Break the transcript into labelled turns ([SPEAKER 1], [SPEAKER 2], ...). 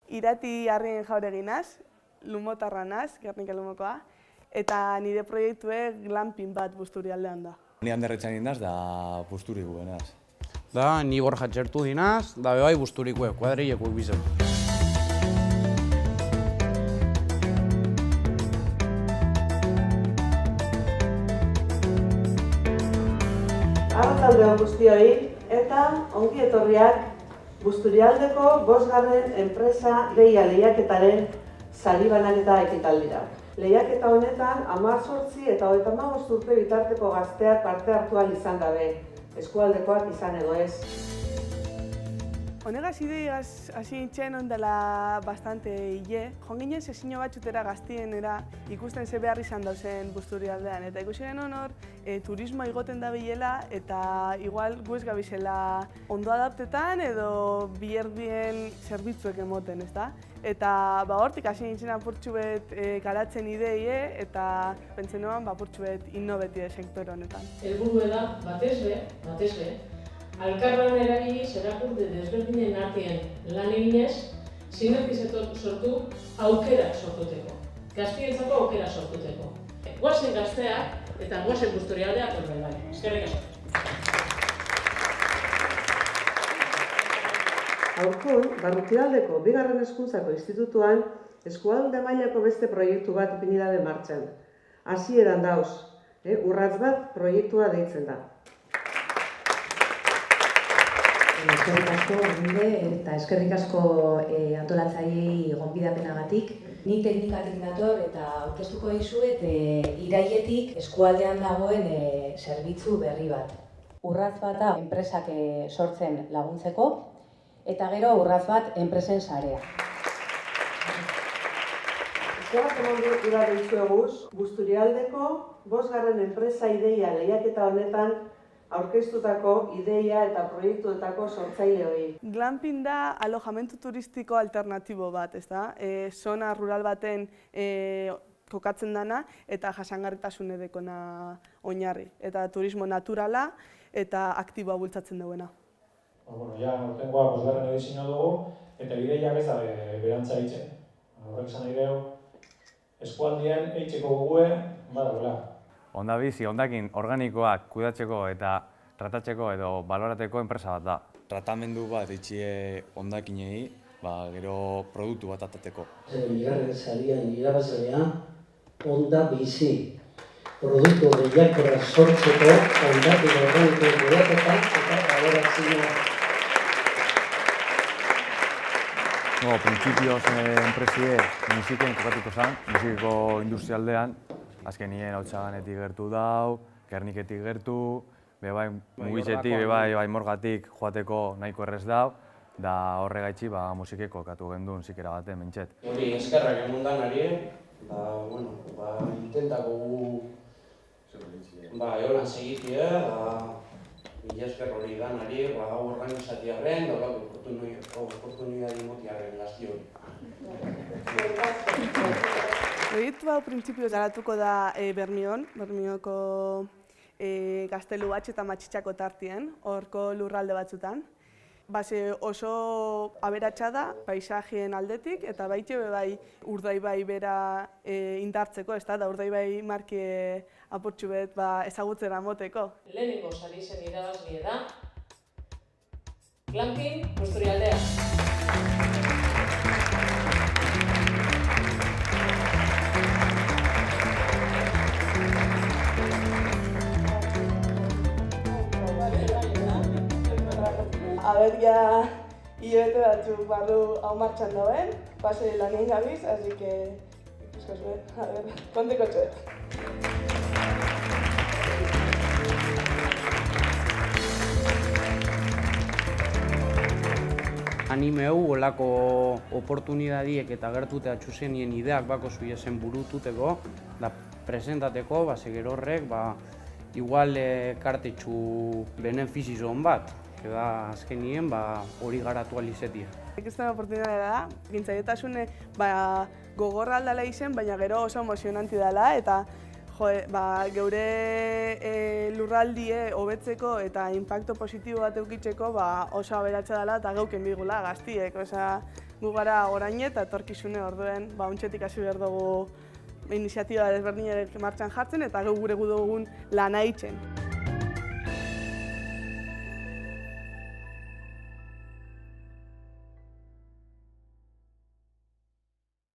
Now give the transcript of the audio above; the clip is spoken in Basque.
[SPEAKER 1] Irati Harrien jaureginaz, lumotarra naz, Gernika Lumokoa, eta nire proiektuek glamping bat Busturialdean da.
[SPEAKER 2] Ni Anderretzan indaz da Busturiku benaz.
[SPEAKER 3] Da, ni Borja txertu dinaz, da bebai Busturikuek, kuadrilekuek bizeu.
[SPEAKER 4] Arratsaldeon guztioi eta ongi etorriak Busturialdeko 5. enpresa deia lehiaketaren sari banaketa ekitaldira. Lehiaketa honetan 18 eta 35 urte bitarteko gazteak parte hartu ahal izan dabe, eskualdekoak izan edo ez.
[SPEAKER 1] Honegaz ideiaz hasi nintzen ondela bastante hile. Joan ginen sesio batxutera gaztienera ikusten ze behar izan dauzen Busturialdean. Eta ikusi genuen hor, turismoa igoten da bilela eta igual gu ez gabizela ondo adaptetan edo biherdien zerbitzuek emoten, ezta? Eta hortik hasi nintzen apurtxu bet garatzen ideie eta pentsen noan apurtxu bet innobetide sektore honetan.
[SPEAKER 5] Helburua da, batez be, elkarlan erabiliz erakunde desberdinen artean lan eginez, sinergia sortu aukerak sortuteko. Gaztientzako aukera sortuteko. Goazen gazteak eta goazen Busturialdeak horren bai. Eskerrik asko.
[SPEAKER 4] Aurkon, Barrutialdeko 2. hezkuntzako institutuan eskualde mailako beste proiektu bat ipini dabe martxan. Hasieran dauz, urratz bat proiektua deitzen da.
[SPEAKER 6] Eskerrik asko, eta eskerrik asko antolatzaileei gonbidapenagatik. Ni teknikatik dator eta aurkeztuko dizuet irailetik eskualdean dagoen zerbitzu berri bat. Urratz bat da enpresak sortzen laguntzeko eta gero urratz bat enpresen sarea.
[SPEAKER 4] Eskerrak eman dira dizueguz, Busturialdeko 5. enpresa ideia lehiaketa honetan aurkeztutako ideia eta proiektuetako sortzaileoi.
[SPEAKER 1] Glamping da alojamentu turistiko alternatibo bat, ezta? Zona rural baten kokatzen dana eta jasangarritasun edekona oinarri. Eta turismo naturala eta aktiboa bultzatzen duena.
[SPEAKER 7] Ja, aurtengoa 5. edizioa dugu eta ideiak ez da berantza eitzen. Horrek esan nahi dugu, eskualdean eitzeko gogue badagoela.
[SPEAKER 2] Hondabizi, hondakin organikoak kudatzeko eta tratatzeko edo balorateko enpresa bat da. Tratamendu bat eitxie hondakinei, gero produktu bat atateko.
[SPEAKER 8] Bigarren sarian irabazlea Hondabizi. Produktu lehiakora sortzeko hondakin organiko kudeaketa eta balorazioa.
[SPEAKER 2] Printzipioz enpresie musiken kokatuko zen, musikiko industrialdean. Azken nien Hautsaganetik gertu dau, Gerniketik gertu, mugitzetik, morgatik joateko nahiko errez dau, da horregaitzi musikeko kokatu gendun zikera baten mentxet.
[SPEAKER 9] Hori eskerrak emundan ari, intentako gu eolan segitia, mila esker hori dan ari, gau organizatiarren, daukako oportunidadi motiarren gazti hori.
[SPEAKER 1] Proiektu hau printzipioz garatuko da Bermioko gaztelu batxe eta matxitxako tartien, horko lurralde batzutan. Oso aberatsa da paisajien aldetik eta baitxe Urdaibai bera indartzeko, da Urdaibai marki apurtxu bet ezagutzera moteko.
[SPEAKER 5] Lehenengo sari zen irabazle da Glamping Busturialdea.
[SPEAKER 1] Ja hilabete batzuk barru hau martxan dauen, pase lanien gabiz, así que ikusko zuen, konteko txuet.
[SPEAKER 3] Animeu olako oportunidadiek eta gertute atxuzenien ideak bako zuiesen burututeko, da presentateko, gero horrek, igual kartetxu benefizizon bat. Da azkenien hori garatu alizetia.
[SPEAKER 1] Ikusten oportunitatea da, gintzaietasune gogorra aldala izen, baina gero oso emozionanti dela eta geure lurraldie hobetzeko eta inpakto positibo bat eukitzeko oso aberatsa dela eta geuken bigula gaztiek. gu gara orain eta etorkizune orduen, ontsetik hasi behar dugu iniziatiba desberdinak martxan jartzen eta gure dugun lana egiten.